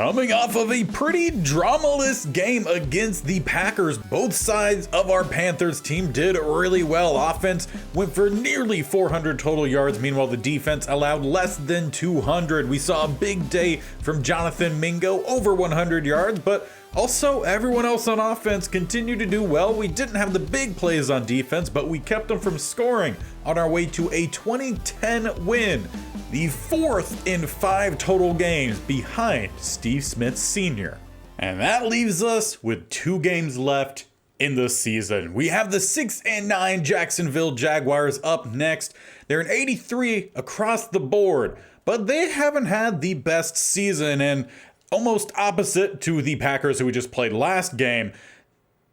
Coming off of a pretty dramaless game against the Packers, both sides of our Panthers team did really well. Offense went for nearly 400 total yards. Meanwhile, the defense allowed less than 200. We saw a big day from Jonathan Mingo, over 100 yards, but also everyone else on offense continued to do well. We didn't have the big plays on defense, but we kept them from scoring on our way to a 20-10 win. The fourth in 5 total games behind Steve Smith Sr. And that leaves us with 2 games left in the season. We have the 6-9 Jacksonville Jaguars up next. They're an 83 across the board, but they haven't had the best season, and almost opposite to the Packers who we just played last game,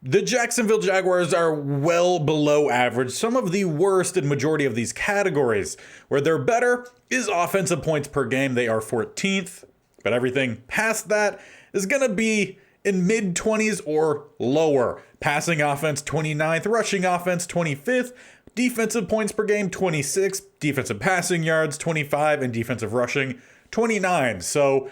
the Jacksonville Jaguars are well below average, some of the worst in majority of these categories. Where they're better is offensive points per game. They are 14th, but everything past that is going to be in mid-20s or lower. Passing offense 29th, rushing offense 25th, defensive points per game 26th, defensive passing yards 25, and defensive rushing 29. So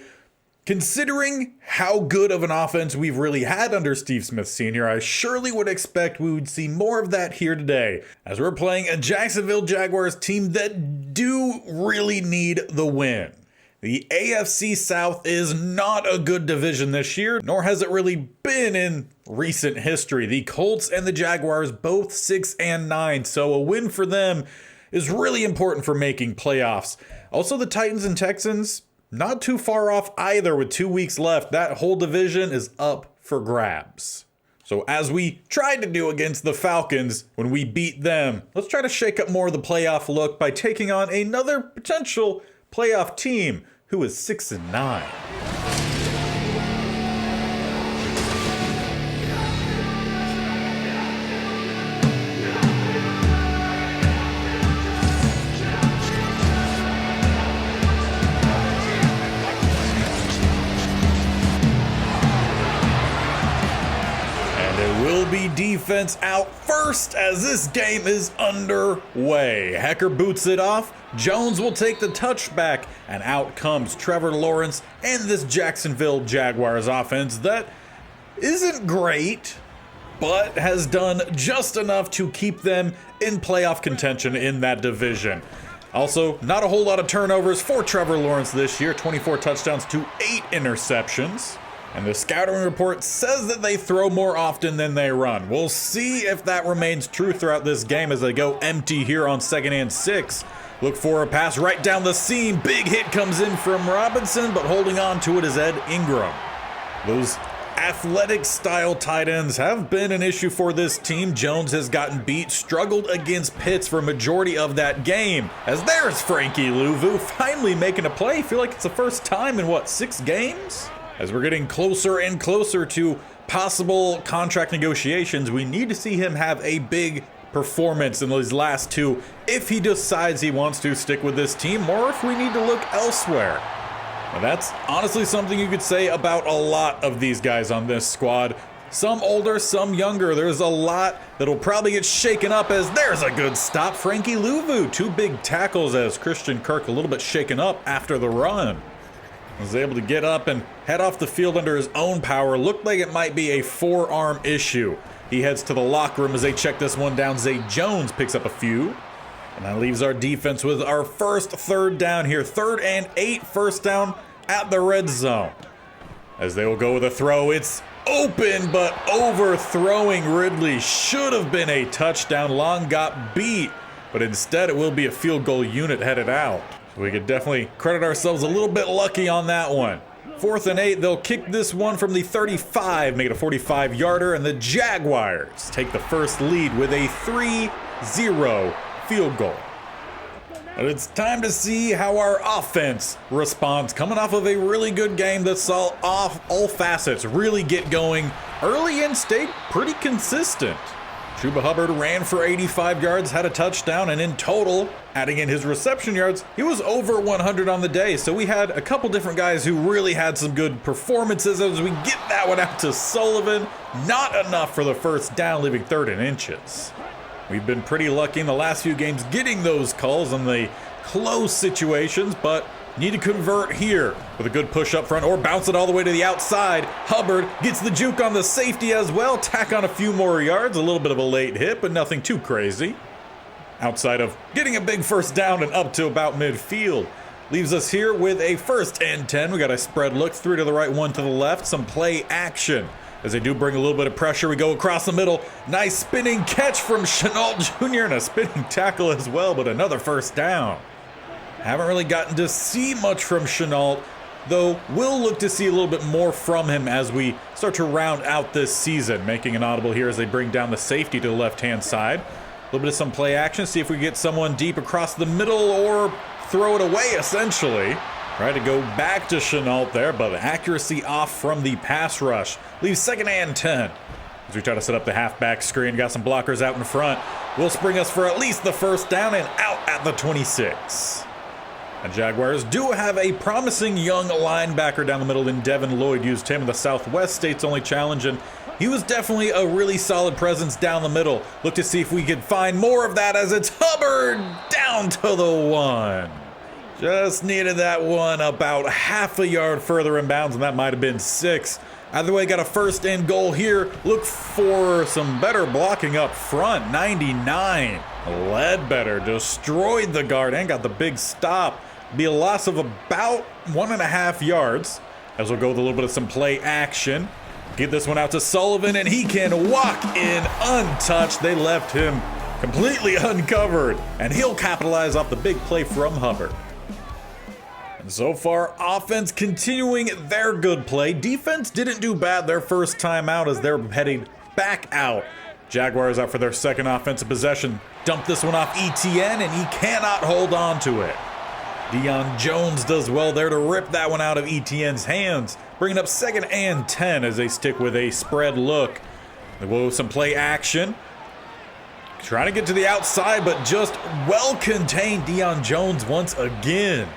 considering how good of an offense we've really had under Steve Smith Sr., I surely would expect we would see more of that here today, as we're playing a Jacksonville Jaguars team that do really need the win. The AFC South is not a good division this year, nor has it really been in recent history. The Colts and the Jaguars both 6-9, so a win for them is really important for making playoffs. Also, the Titans and Texans, not too far off either with 2 weeks left. That whole division is up for grabs. So as we tried to do against the Falcons when we beat them, let's try to shake up more of the playoff look by taking on another potential playoff team who is 6-9. Be defense out first as this game is underway. Hecker boots it off. Jones will take the touchback, and out comes Trevor Lawrence and this Jacksonville Jaguars offense that isn't great, but has done just enough to keep them in playoff contention in that division. Also, not a whole lot of turnovers for Trevor Lawrence this year, 24 touchdowns to 8 interceptions. And the scouting report says that they throw more often than they run. We'll see if that remains true throughout this game as they go empty here on 2nd and 6. Look for a pass right down the seam. Big hit comes in from Robinson, but holding on to it is Ed Ingram. Those athletic style tight ends have been an issue for this team. Jones has gotten beat, struggled against Pitts for a majority of that game. As there's Frankie Louvu finally making a play. I feel like it's the first time in 6 games? As we're getting closer and closer to possible contract negotiations, we need to see him have a big performance in these last 2 if he decides he wants to stick with this team, or if we need to look elsewhere. Now that's honestly something you could say about a lot of these guys on this squad. Some older, some younger. There's a lot that'll probably get shaken up as there's a good stop. Frankie Louvu, 2 big tackles as Christian Kirk a little bit shaken up after the run. Was able to get up and head off the field under his own power. Looked like it might be a forearm issue. He heads to the locker room as they check this one down. Zay Jones picks up a few. And that leaves our defense with our first 3rd down here. 3rd and 8, first down at the red zone. As they will go with a throw. It's open, but overthrowing Ridley. Should have been a touchdown. Long got beat, but instead it will be a field goal unit headed out. We could definitely credit ourselves a little bit lucky on that one. 4th and 8, they'll kick this one from the 35, make it a 45-yarder, and the Jaguars take the first lead with a 3-0 field goal. But it's time to see how our offense responds, coming off of a really good game that saw all facets really get going early and stayed pretty consistent. Chuba Hubbard ran for 85 yards, had a touchdown, and in total, adding in his reception yards, he was over 100 on the day. So we had a couple different guys who really had some good performances. As we get that one out to Sullivan, not enough for the first down, leaving 3rd and inches. We've been pretty lucky in the last few games getting those calls on the close situations, but Need to convert here with a good push up front or bounce it all the way to the outside. Hubbard gets the juke on the safety as well. Tack on a few more yards. A little bit of a late hit, but nothing too crazy. Outside of getting a big first down and up to about midfield. Leaves us here with a 1st and 10. We got a spread look, 3 to the right, 1 to the left. Some play action. As they do bring a little bit of pressure, we go across the middle. Nice spinning catch from Chenault Jr. and a spinning tackle as well, but another first down. Haven't really gotten to see much from Chenault, though we'll look to see a little bit more from him as we start to round out this season. Making an audible here as they bring down the safety to the left-hand side. A little bit of some play action, see if we get someone deep across the middle or throw it away, essentially. Try to go back to Chenault there, but accuracy off from the pass rush. Leaves 2nd and 10. As we try to set up the halfback screen, got some blockers out in front. Will spring us for at least the first down and out at the 26. The Jaguars do have a promising young linebacker down the middle in Devin Lloyd. Used him in the Southwest State's only challenge, and he was definitely a really solid presence down the middle. Look to see if we could find more of that as it's Hubbard down to the 1. Just needed that one about half a yard further in bounds, and that might have been 6. Either way, got a 1st and goal here. Look for some better blocking up front. 99. Ledbetter destroyed the guard and got the big stop. Be a loss of about 1.5 yards. As we'll go with a little bit of some play action. Get this one out to Sullivan, and he can walk in untouched. They left him completely uncovered, and he'll capitalize off the big play from Hubbard. And so far, offense continuing their good play. Defense didn't do bad their first time out as they're heading back out. Jaguars out for their 2nd offensive possession. Dump this one off ETN, and he cannot hold on to it. Deion Jones does well there to rip that one out of ETN's hands. Bringing up 2nd and 10 as they stick with a spread look. They go with some play action. Trying to get to the outside, but just well contained Deion Jones once again.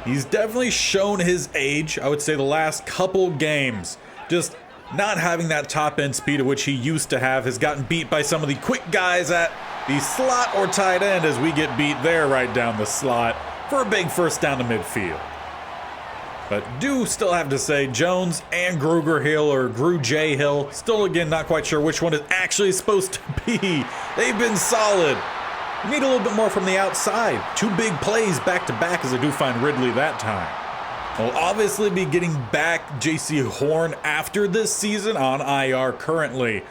He's definitely shown his age, I would say the last couple games. Just not having that top end speed of which he used to have. Has gotten beat by some of the quick guys at the slot or tight end as we get beat there right down the slot for a big first down to midfield. But do still have to say Jones and Gruger Hill, or Gru J Hill, still again not quite sure which one is actually supposed to be. They've been solid. We need a little bit more from the outside. 2 big plays back to back as I do find Ridley that time. We'll obviously be getting back J.C. Horn after this season on IR currently.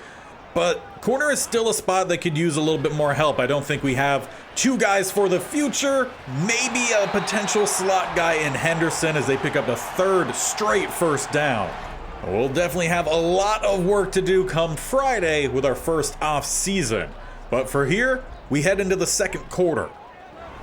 But corner is still a spot that could use a little bit more help. I don't think we have 2 guys for the future. Maybe a potential slot guy in Henderson as they pick up a 3rd straight first down. We'll definitely have a lot of work to do come Friday with our first off season. But for here, we head into the 2nd quarter.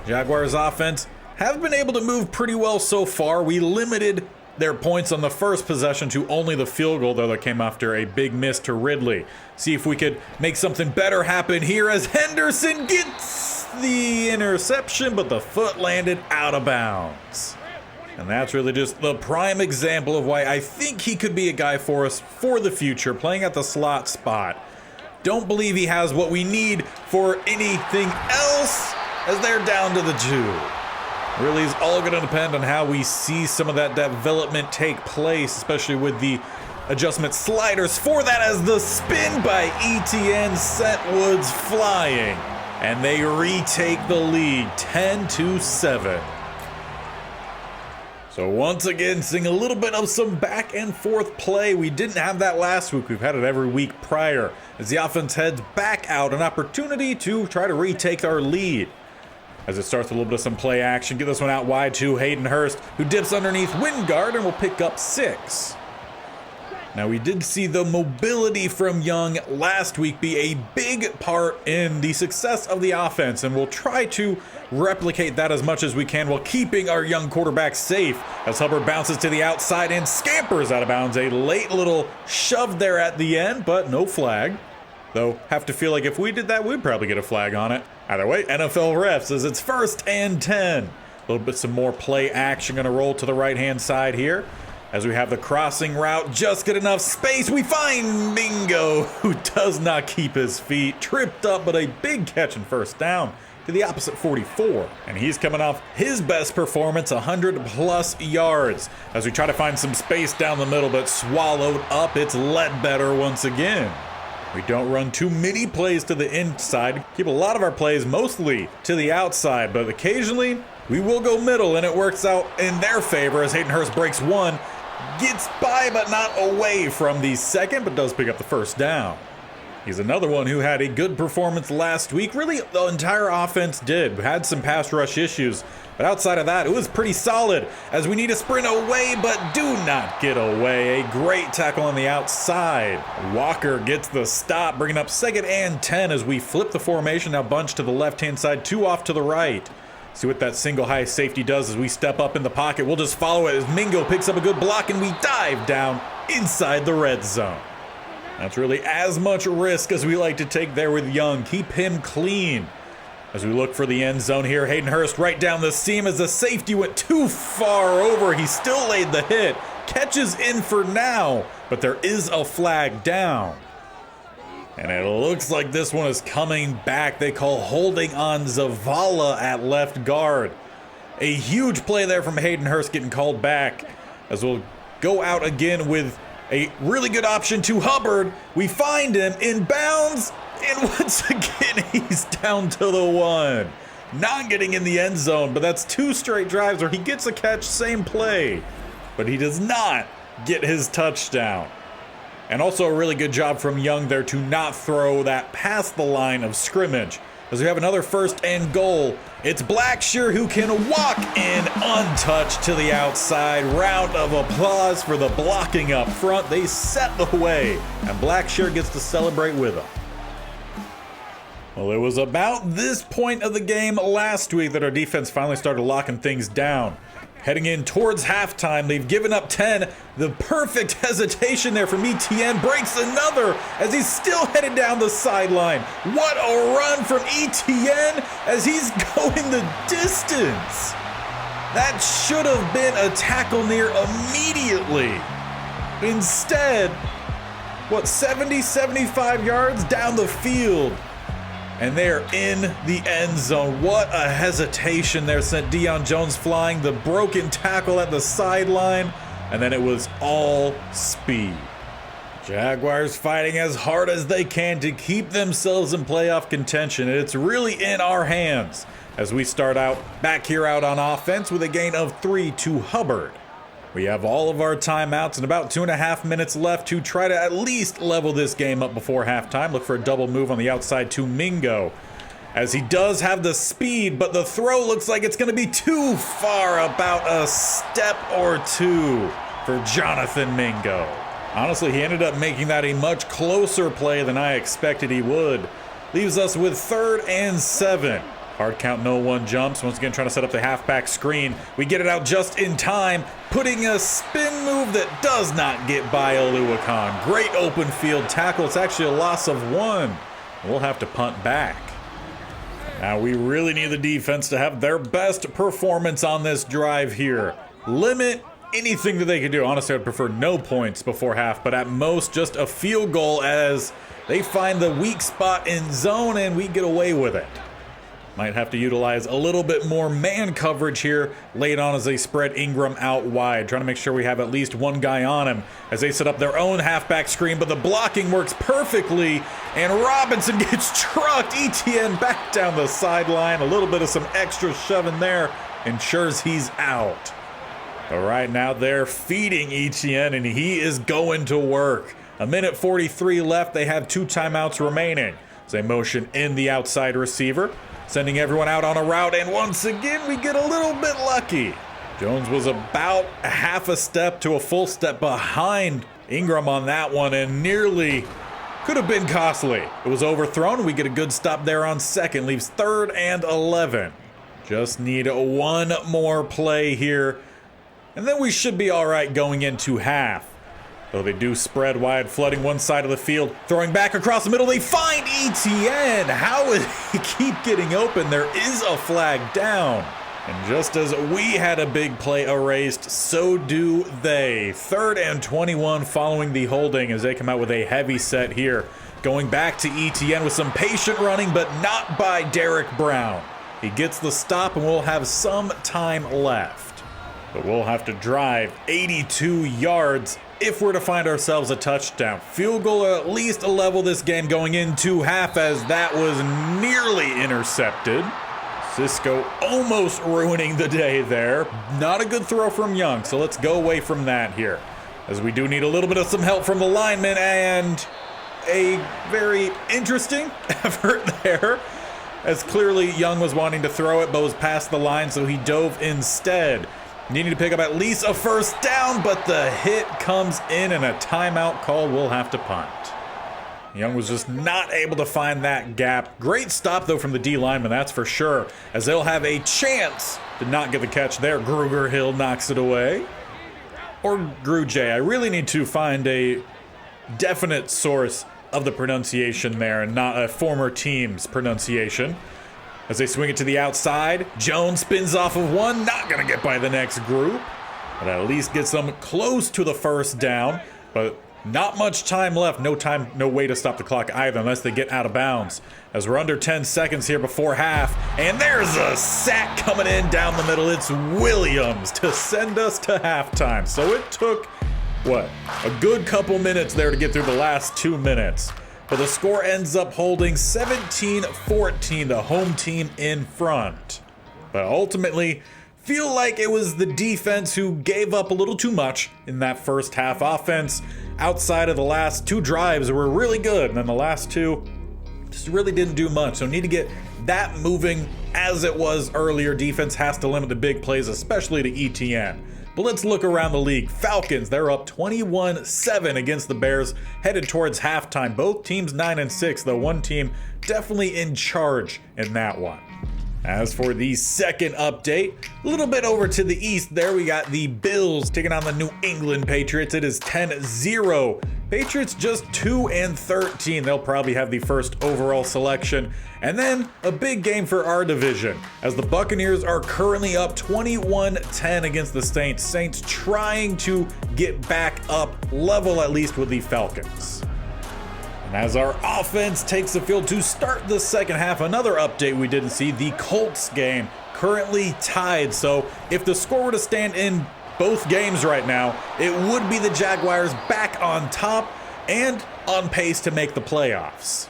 Jaguars offense have been able to move pretty well so far. We limited their points on the first possession to only the field goal, though that came after a big miss to Ridley. See if we could make something better happen here as Henderson gets the interception, but the foot landed out of bounds. And that's really just the prime example of why I think he could be a guy for us for the future, playing at the slot spot. Don't believe he has what we need for anything else as they're down to the 2. Really is all going to depend on how we see some of that development take place, especially with the adjustment sliders for that as the spin by ETN sent Woods flying. And they retake the lead 10-7. So once again, seeing a little bit of some back and forth play. We didn't have that last week. We've had it every week prior. As the offense heads back out, an opportunity to try to retake our lead. As it starts with a little bit of some play action. Get this one out wide to Hayden Hurst, who dips underneath Wingard and will pick up 6. Now, we did see the mobility from Young last week be a big part in the success of the offense, and we'll try to replicate that as much as we can while keeping our young quarterback safe as Hubbard bounces to the outside and scampers out of bounds. A late little shove there at the end, but no flag. Though, have to feel like if we did that, we'd probably get a flag on it. Either way, NFL refs as it's 1st and 10. A little bit some more play action going to roll to the right-hand side here. As we have the crossing route, just get enough space. We find Mingo, who does not keep his feet. Tripped up, but a big catch and first down. I to the opposite 44. And he's coming off his best performance, 100+ yards. As we try to find some space down the middle, but swallowed up, it's Ledbetter once again. We don't run too many plays to the inside, keep a lot of our plays mostly to the outside, but occasionally we will go middle, and it works out in their favor as Hayden Hurst breaks one, gets by but not away from the second, but does pick up the first down. He's another one who had a good performance last week. Really, the entire offense did. We had some pass rush issues, but outside of that, it was pretty solid as we need to sprint away, but do not get away. A great tackle on the outside. Walker gets the stop, bringing up 2nd and 10 as we flip the formation, now bunch to the left-hand side, 2 off to the right. See what that single high safety does as we step up in the pocket. We'll just follow it as Mingo picks up a good block and we dive down inside the red zone. That's really as much risk as we like to take there with Young. Keep him clean. As we look for the end zone here, Hayden Hurst right down the seam as the safety went too far over. He still laid the hit. Catches in for now, but there is a flag down. And it looks like this one is coming back. They call holding on Zavala at left guard. A huge play there from Hayden Hurst getting called back as we'll go out again with a really good option to Hubbard. We find him in bounds, and once again, he's down to the 1. Not getting in the end zone, but that's 2 straight drives where he gets a catch, same play, but he does not get his touchdown. And also a really good job from Young there to not throw that past the line of scrimmage. As we have another 1st and goal, it's Blackshear who can walk in untouched to the outside. Round of applause for the blocking up front. They set the way, and Blackshear gets to celebrate with them. Well, it was about this point of the game last week that our defense finally started locking things down. Heading in towards halftime, they've given up 10. The perfect hesitation there from Etienne breaks another as he's still headed down the sideline. What a run from Etienne as he's going the distance. That should have been a tackle near immediately. Instead, 70, 75 yards down the field. And they're in the end zone. What a hesitation there sent Deion Jones flying. The broken tackle at the sideline. And then it was all speed. Jaguars fighting as hard as they can to keep themselves in playoff contention. And it's really in our hands as we start out back here out on offense with a gain of 3 to Hubbard. We have all of our timeouts and about 2.5 minutes left to try to at least level this game up before halftime. Look for a double move on the outside to Mingo, as he does have the speed, but the throw looks like it's going to be too far, about a step or 2 for Jonathan Mingo. Honestly, he ended up making that a much closer play than I expected he would. Leaves us with 3rd and 7. Hard count, no one jumps. Once again, trying to set up the halfback screen. We get it out just in time, putting a spin move that does not get by Oluwakan. Great open field tackle. It's actually a loss of 1. We'll have to punt back. Now we really need the defense to have their best performance on this drive here. Limit anything that they can do. Honestly, I'd prefer no points before half, but at most just a field goal as they find the weak spot in zone and we get away with it. Might have to utilize a little bit more man coverage here late on as they spread Ingram out wide. Trying to make sure we have at least one guy on him as they set up their own halfback screen, but the blocking works perfectly, and Robinson gets trucked. Etienne back down the sideline. A little bit of some extra shoving there ensures he's out. But right now they're feeding Etienne, and he is going to work. 1:43 left. They have 2 timeouts remaining. As they motion in the outside receiver, sending everyone out on a route, and once again we get a little bit lucky. Jones was about a half a step to a full step behind Ingram on that one, and nearly could have been costly. It was overthrown. We get a good stop there on 2nd. Leaves 3rd and 11. Just need 1 more play here, and then we should be all right going into half. Though they do spread wide, flooding one side of the field, throwing back across the middle. They find Etienne. How would he keep getting open? There is a flag down. And just as we had a big play erased, so do they. 3rd and 21 following the holding as they come out with a heavy set here. Going back to Etienne with some patient running, but not by Derek Brown. He gets the stop, and we'll have some time left. But we'll have to drive 82 yards if we're to find ourselves a touchdown. Field goal or at least level this game going into half, as that was nearly intercepted. Cisco almost ruining the day there. Not a good throw from Young, so let's go away from that here, as we do need a little bit of some help from the linemen, and a very interesting effort there, as clearly Young was wanting to throw it but was past the line, so he dove instead. Needing to pick up at least a first down, but the hit comes in and a timeout call. Will have to punt. Young was just not able to find that gap. Great stop, though, from the D lineman, that's for sure, as they'll have a chance to not get the catch there. Gruger Hill knocks it away. Or Gruj. I really need to find a definite source of the pronunciation there and not a former team's pronunciation. As they swing it to the outside, Jones spins off of one, not going to get by the next group, but at least gets them close to the first down. But not much time left. No way to stop the clock either, unless they get out of bounds, as we're under 10 seconds here before half. And there's a sack coming in down the middle. It's Williams to send us to halftime. So it took, what, a good couple minutes there to get through the last 2 minutes. But the score ends up holding 17-14, the home team in front. But ultimately, feel like it was the defense who gave up a little too much in that first half. Offense, outside of the last 2 drives, were really good, and then the last 2 just really didn't do much. So need to get that moving as it was earlier. Defense has to limit the big plays, especially to ETN. But let's look around the league. Falcons, they're up 21-7 against the Bears, headed towards halftime. Both teams 9-6, though one team definitely in charge in that one. As for the second update, a little bit over to the east there, we got the Bills taking on the New England Patriots. It is 10-0. Patriots just 2-13. They'll probably have the first overall selection. And then a big game for our division, as the Buccaneers are currently up 21-10 against the Saints. Saints trying to get back up level, at least with the Falcons. And as our offense takes the field to start the second half, another update we didn't see, the Colts game currently tied. So if the score were to stand in both games right now, it would be the Jaguars back on top and on pace to make the playoffs.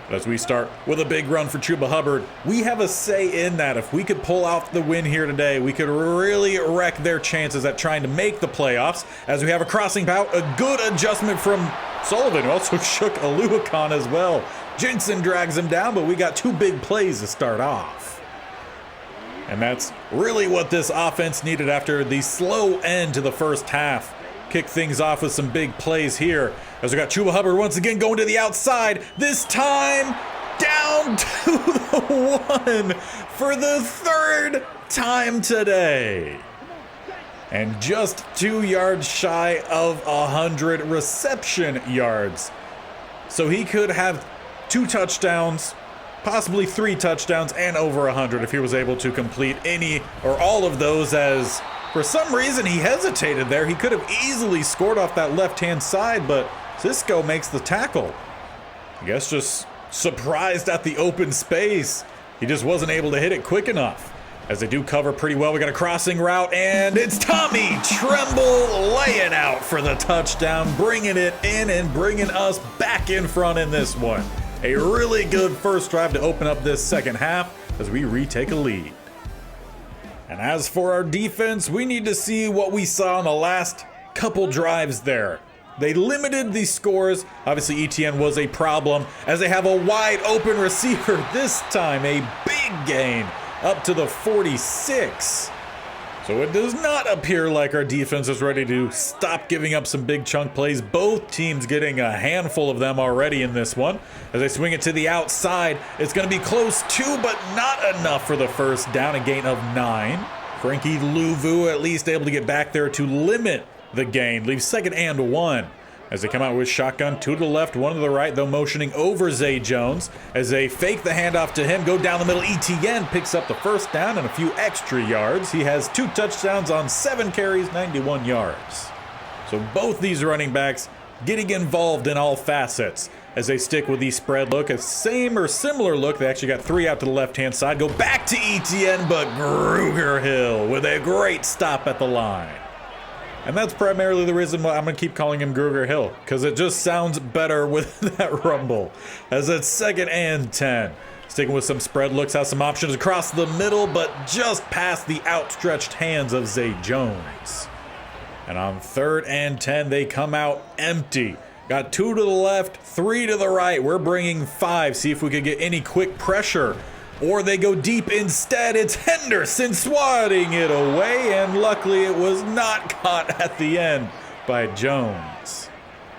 But as we start with a big run for Chuba Hubbard, we have a say in that. If we could pull off the win here today, we could really wreck their chances at trying to make the playoffs, as we have a crossing bout, a good adjustment from Sullivan, who also shook Aluakon as well. Jensen drags him down, but we got 2 big plays to start off. And that's really what this offense needed after the slow end to the first half. Kick things off with some big plays here, as we got Chuba Hubbard once again going to the outside, this time down to the 1 for the 3rd time today. And just 2 yards shy of 100 reception yards. So he could have 2 touchdowns, possibly 3 touchdowns, and over 100 if he was able to complete any or all of those, as for some reason he hesitated there. He could have easily scored off that left-hand side, but Cisco makes the tackle. I guess just surprised at the open space. He just wasn't able to hit it quick enough. As they do cover pretty well, we got a crossing route, and it's Tommy Tremble laying out for the touchdown, bringing it in and bringing us back in front in this one. A really good first drive to open up this second half as we retake a lead. And as for our defense, we need to see what we saw in the last couple drives there. They limited the scores. Obviously, ETN was a problem, as they have a wide open receiver this time. A big gain up to the 46. So it does not appear like our defense is ready to stop giving up some big chunk plays. Both teams getting a handful of them already in this one. As they swing it to the outside, it's going to be close to, but not enough for the first down, a gain of 9. Frankie Louvu at least able to get back there to limit the gain. Leaves 2nd and 1. As they come out with shotgun, 2 to the left, 1 to the right, though motioning over Zay Jones. As they fake the handoff to him, go down the middle, ETN picks up the first down and a few extra yards. He has 2 touchdowns on 7 carries, 91 yards. So both these running backs getting involved in all facets as they stick with the spread look. A same or similar look. They actually got 3 out to the left-hand side. Go back to Etienne, but Gruger-Hill with a great stop at the line. And that's primarily the reason why I'm going to keep calling him Gruger-Hill, because it just sounds better with that rumble. As it's 2nd and 10. Sticking with some spread looks, has some options across the middle, but just past the outstretched hands of Zay Jones. And on 3rd and 10, they come out empty. Got 2 to the left, 3 to the right. We're bringing 5. See if we could get any quick pressure. Or they go deep instead. It's Henderson swatting it away, and luckily it was not caught at the end by Jones.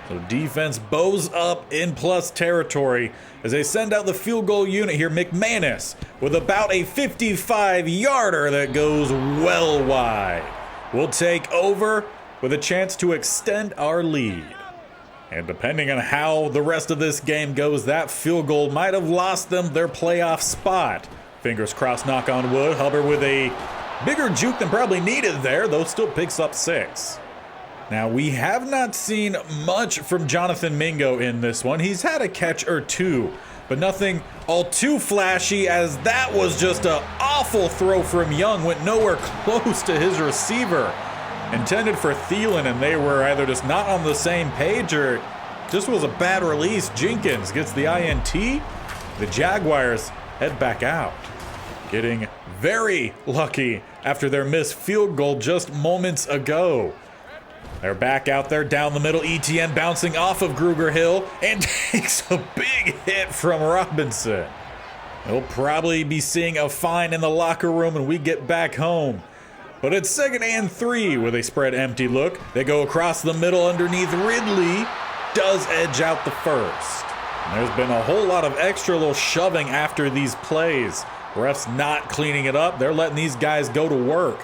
So defense bows up in plus territory as they send out the field goal unit here. McManus with about a 55-yarder that goes well wide. We'll take over with a chance to extend our lead. And depending on how the rest of this game goes, that field goal might have lost them their playoff spot. Fingers crossed, knock on wood. Hubbard with a bigger juke than probably needed there, though still picks up 6. Now, we have not seen much from Jonathan Mingo in this one. He's had a catch or 2, but nothing all too flashy, as that was just an awful throw from Young. Went nowhere close to his receiver. Intended for Thielen, and they were either just not on the same page or just was a bad release. Jenkins gets the INT. The Jaguars head back out, getting very lucky after their missed field goal just moments ago. They're back out there down the middle. Etienne bouncing off of Gruger-Hill and takes a big hit from Robinson. He'll probably be seeing a fine in the locker room when we get back home. But it's 2nd and 3 with a spread empty look. They go across the middle underneath. Ridley does edge out the first. And there's been a whole lot of extra little shoving after these plays. Refs not cleaning it up. They're letting these guys go to work.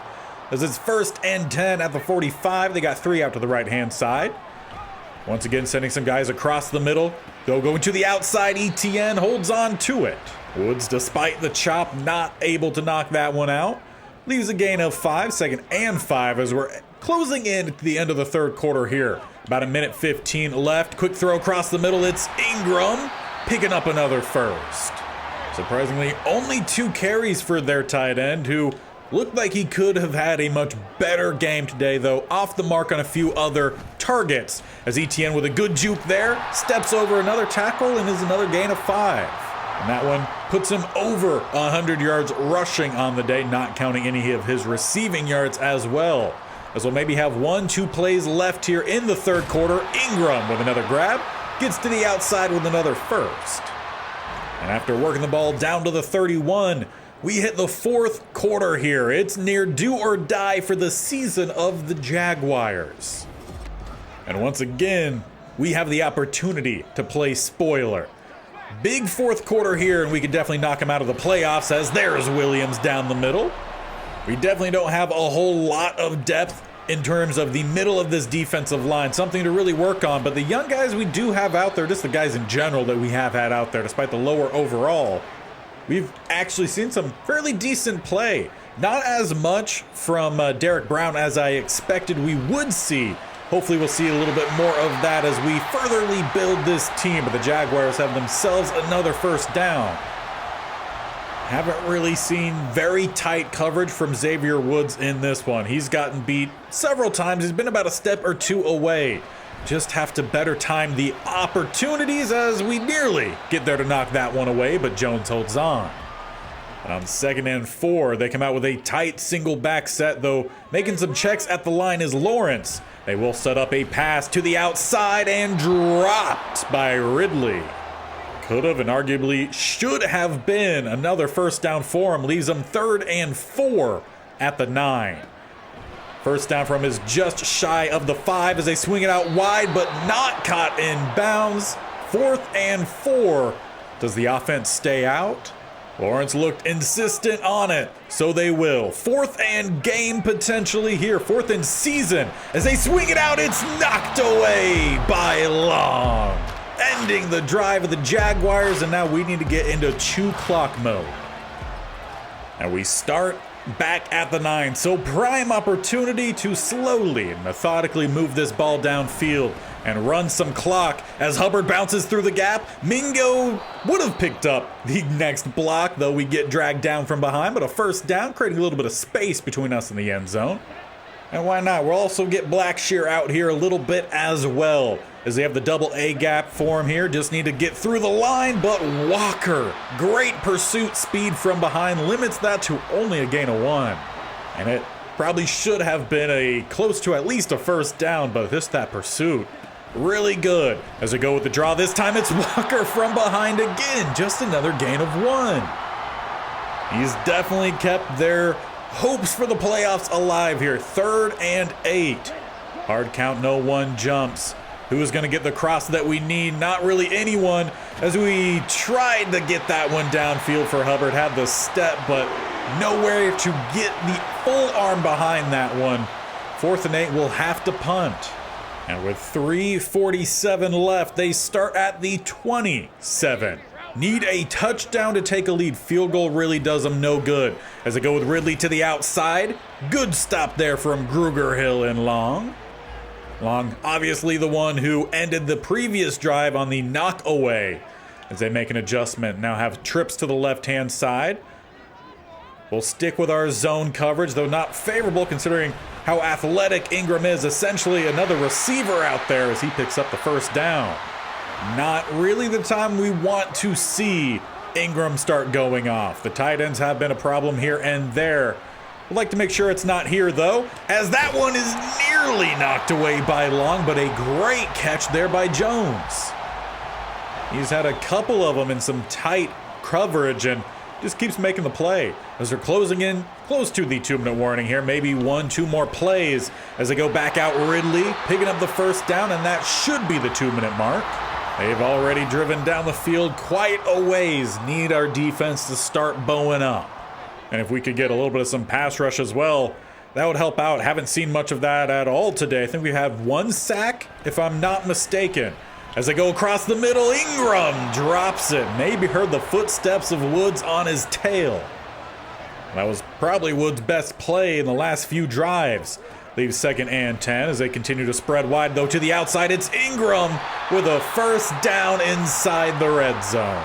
As it's 1st and 10 at the 45. They got 3 out to the right-hand side. Once again, sending some guys across the middle. They'll go to the outside. Etienne holds on to it. Woods, despite the chop, not able to knock that one out. Leaves a gain of 5, 2nd and 5 as we're closing in at the end of the 3rd quarter here. About 1:15 left. Quick throw across the middle. It's Ingram picking up another first. Surprisingly, only 2 carries for their tight end, who looked like he could have had a much better game today, though off the mark on a few other targets. As Etienne with a good juke there, steps over another tackle and is another gain of 5. And that one puts him over 100 yards rushing on the day, not counting any of his receiving yards as well. As we'll maybe have 1-2 plays left here in the 3rd quarter. Ingram with another grab, gets to the outside with another first. And after working the ball down to the 31, we hit the 4th quarter here. It's near do or die for the season of the Jaguars. And once again, we have the opportunity to play spoiler. Big 4th quarter here, and we could definitely knock him out of the playoffs, as there's Williams down the middle. We definitely don't have a whole lot of depth in terms of the middle of this defensive line, something to really work on. But the young guys we do have out there, just the guys in general that we have had out there, despite the lower overall, we've actually seen some fairly decent play. Not as much from Derek Brown as I expected we would see. Hopefully we'll see a little bit more of that as we furtherly build this team. But the Jaguars have themselves another first down. Haven't really seen very tight coverage from Xavier Woods in this one. He's gotten beat several times. He's been about a step or 2 away. Just have to better time the opportunities as we nearly get there to knock that one away, but Jones holds on. And on 2nd and 4, they come out with a tight single back set, though making some checks at the line is Lawrence. They will set up a pass to the outside and dropped by Ridley. Could have and arguably should have been another first down for him. Leaves them 3rd and 4 at the 9. First down from is just shy of the 5 as they swing it out wide, but not caught in bounds. 4th and 4. Does the offense stay out? Lawrence looked insistent on it, so they will. 4th and game potentially here. 4th and season. As they swing it out, it's knocked away by Long. Ending the drive of the Jaguars, and now we need to get into 2 clock mode. And we start back at the 9. So prime opportunity to slowly and methodically move this ball downfield and run some clock as Hubbard bounces through the gap. Mingo would have picked up the next block, though we get dragged down from behind, but a first down, creating a little bit of space between us and the end zone. And why not? We'll also get Blackshear out here a little bit as well, as they have the double A gap for him here. Just need to get through the line, but Walker, great pursuit speed from behind, limits that to only a gain of 1. And it probably should have been a close to at least a first down, but just that pursuit, really good. As we go with the draw, this time it's Walker from behind again, just another gain of 1. He's definitely kept their hopes for the playoffs alive here. 3rd and 8. Hard count, no one jumps. Who is going to get the cross that we need? Not really anyone, as we tried to get that one downfield for Hubbard. Had the step, but nowhere to get the full arm behind that one. 4th and 8 will have to punt. And with 3:47 left, they start at the 27. Need a touchdown to take a lead. Field goal really does them no good. As they go with Ridley to the outside. Good stop there from Grugerhill and Long. Long, obviously the one who ended the previous drive on the knockaway. As they make an adjustment, now have trips to the left-hand side. We'll stick with our zone coverage, though not favorable considering how athletic Ingram is. Essentially another receiver out there as he picks up the first down. Not really the time we want to see Ingram start going off. The tight ends have been a problem here and there. We'd like to make sure it's not here, though, as that one is nearly knocked away by Long, but a great catch there by Jones. He's had a couple of them in some tight coverage and just keeps making the play. As they're closing in close to the 2-minute warning here, maybe 1-2 more plays as they go back out. Ridley picking up the first down, and that should be the 2-minute mark. They've already driven down the field quite a ways. Need our defense to start bowing up. And if we could get a little bit of some pass rush as well, that would help out. Haven't seen much of that at all today. I think we have 1 sack, if I'm not mistaken. As they go across the middle, Ingram drops it. Maybe heard the footsteps of Woods on his tail. That was probably Woods' best play in the last few drives. Leaves 2nd and 10 as they continue to spread wide, though to the outside. It's Ingram with a first down inside the red zone.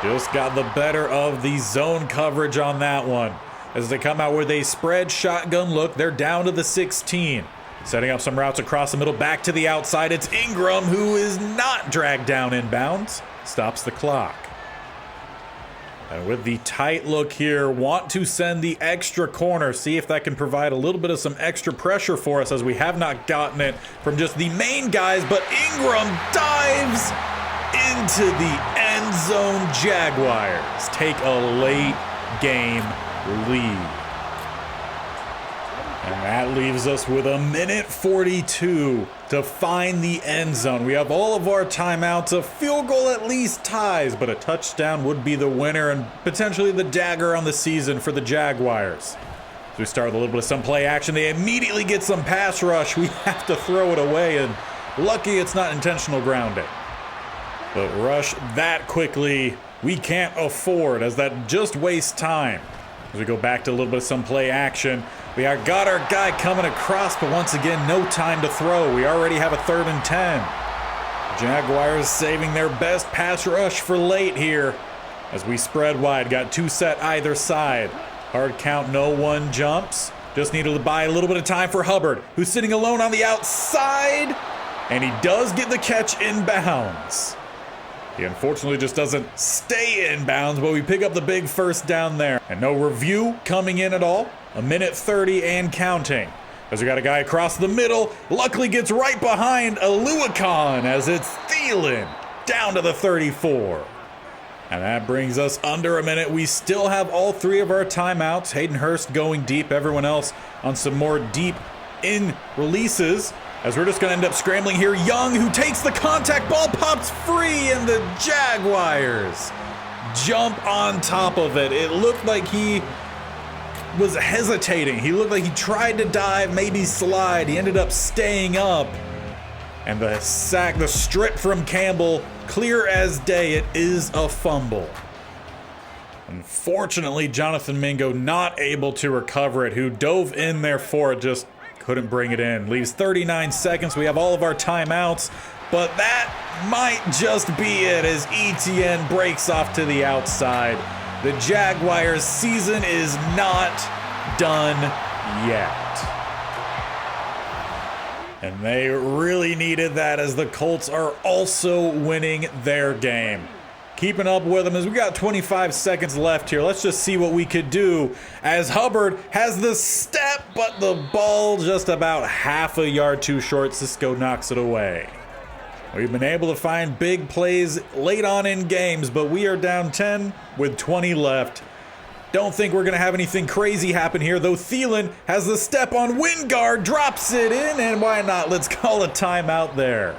Just got the better of the zone coverage on that one. As they come out with a spread shotgun look, they're down to the 16. Setting up some routes across the middle, back to the outside. It's Ingram who is not dragged down inbounds. Stops the clock. And with the tight look here, want to send the extra corner. See if that can provide a little bit of some extra pressure for us, as we have not gotten it from just the main guys. But Ingram dives into the end zone. Jaguars take a late game lead. And that leaves us with 1:42 to find the end zone. We have all of our timeouts. A field goal at least ties, but a touchdown would be the winner and potentially the dagger on the season for the Jaguars. So we start with a little bit of some play action. They immediately get some pass rush. We have to throw it away, and lucky it's not intentional grounding. But rush that quickly, we can't afford, as that just wastes time. As we go back to a little bit of some play action, we got our guy coming across, but once again, no time to throw. We already have a 3rd and 10. Jaguars saving their best pass rush for late here. As we spread wide, got 2 set either side. Hard count, no one jumps. Just needed to buy a little bit of time for Hubbard, who's sitting alone on the outside. And he does get the catch inbounds. He unfortunately just doesn't stay in bounds, but we pick up the big first down there. And no review coming in at all. 1:30 and counting. As we got a guy across the middle, luckily gets right behind Aluakon as it's Thielen down to the 34. And that brings us under a minute. We still have all 3 of our timeouts. Hayden Hurst going deep, everyone else on some more deep in releases. As we're just going to end up scrambling here. Young, who takes the contact, ball pops free, and the Jaguars jump on top of it. It looked like he was hesitating. He looked like he tried to dive, maybe slide. He ended up staying up. And the sack, the strip from Campbell, clear as day. It is a fumble. Unfortunately, Jonathan Mingo not able to recover it, who dove in there for it, just couldn't bring it in. Leaves 39 seconds. We have all of our timeouts, but that might just be it as ETN breaks off to the outside. The Jaguars' season is not done yet. And they really needed that as the Colts are also winning their game. Keeping up with them as we got 25 seconds left here. Let's just see what we could do as Hubbard has the step, but the ball just about half a yard too short. Cisco knocks it away. We've been able to find big plays late on in games, but we are down 10 with 20 left. Don't think we're going to have anything crazy happen here, though Thielen has the step on Wingard, drops it in, and why not? Let's call a timeout there.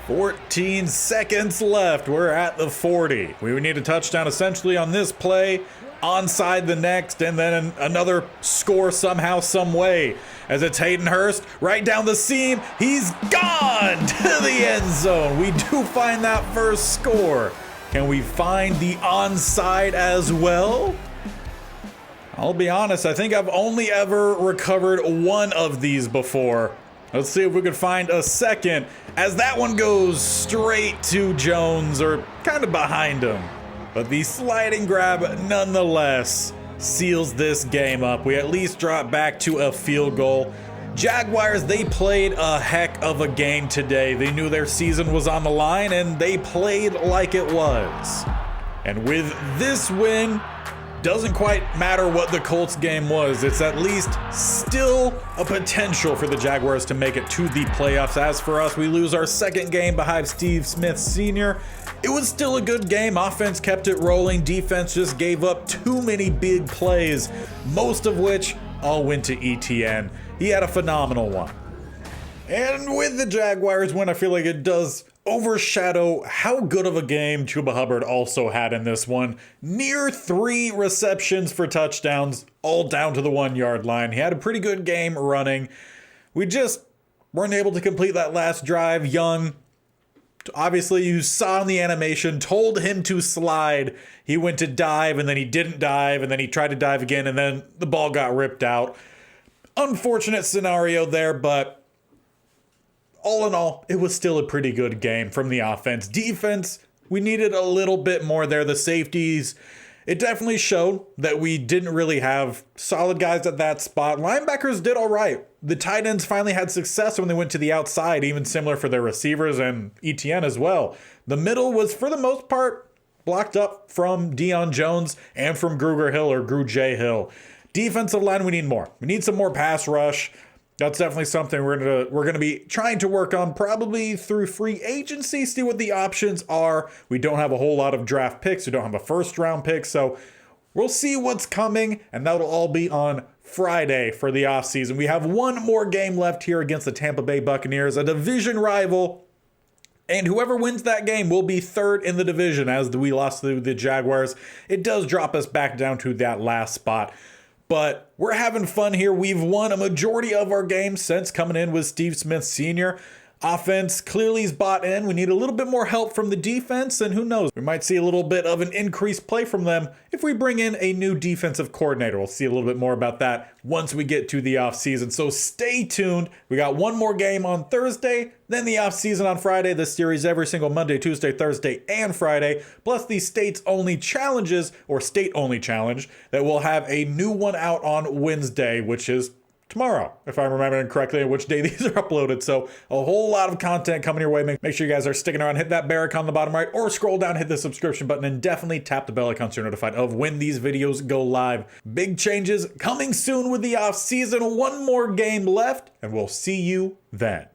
14 seconds left. We're at the 40. We would need a touchdown essentially on this play, onside the next, and then another score somehow, some way. As it's Hayden Hurst right down the seam. He's gone to the end zone. We do find that first score. Can we find the onside as well? I'll be honest, I think I've only ever recovered one of these before. Let's see if we can find a second, as that one goes straight to Jones, or kind of behind him. But the sliding grab nonetheless seals this game up. We at least drop back to a field goal. Jaguars, they played a heck of a game today. They knew their season was on the line, and they played like it was. And with this win, doesn't quite matter what the Colts game was. It's at least still a potential for the Jaguars to make it to the playoffs. As for us, we lose our second game behind Steve Smith Sr. It was still a good game. Offense kept it rolling. Defense just gave up too many big plays, most of which all went to ETN. He had a phenomenal one. And with the Jaguars win, I feel like it does overshadow how good of a game Chuba Hubbard also had in this one. Near 3 receptions for touchdowns, all down to the 1 yard line. He had a pretty good game running. We just weren't able to complete that last drive. Young, obviously you saw in the animation, told him to slide. He went to dive and then he didn't dive and then he tried to dive again and then the ball got ripped out. Unfortunate scenario there, but all in all, it was still a pretty good game from the offense. Defense, we needed a little bit more there. The safeties, it definitely showed that we didn't really have solid guys at that spot. Linebackers did all right. The tight ends finally had success when they went to the outside, even similar for their receivers and ETN as well. The middle was, for the most part, blocked up from Deion Jones and from Gruger Hill or Gru J Hill. Defensive line, we need more. We need some more pass rush. That's definitely something we're gonna be trying to work on, probably through free agency, see what the options are. We don't have a whole lot of draft picks. We don't have a first round pick, so we'll see what's coming, and that'll all be on Friday for the offseason. We have one more game left here against the Tampa Bay Buccaneers, a division rival, and whoever wins that game will be third in the division. As we lost to the Jaguars, it does drop us back down to that last spot. But we're having fun here. We've won a majority of our games since coming in with Steve Smith Sr. Offense clearly is bought in. We need a little bit more help from the defense, and who knows, we might see a little bit of an increased play from them if we bring in a new defensive coordinator. We'll see a little bit more about that once we get to the offseason. So stay tuned. We got one more game on Thursday, then the offseason on Friday. This series every single Monday, Tuesday, Thursday, and Friday, plus the states-only challenges, or state-only challenge, that will have a new one out on Wednesday, which is tomorrow, if I'm remembering correctly, which day these are uploaded. So a whole lot of content coming your way. Make sure you guys are sticking around. Hit that bell icon on the bottom right, or scroll down, hit the subscription button, and definitely tap the bell icon so you're notified of when these videos go live. Big changes coming soon with the off season. One more game left, and we'll see you then.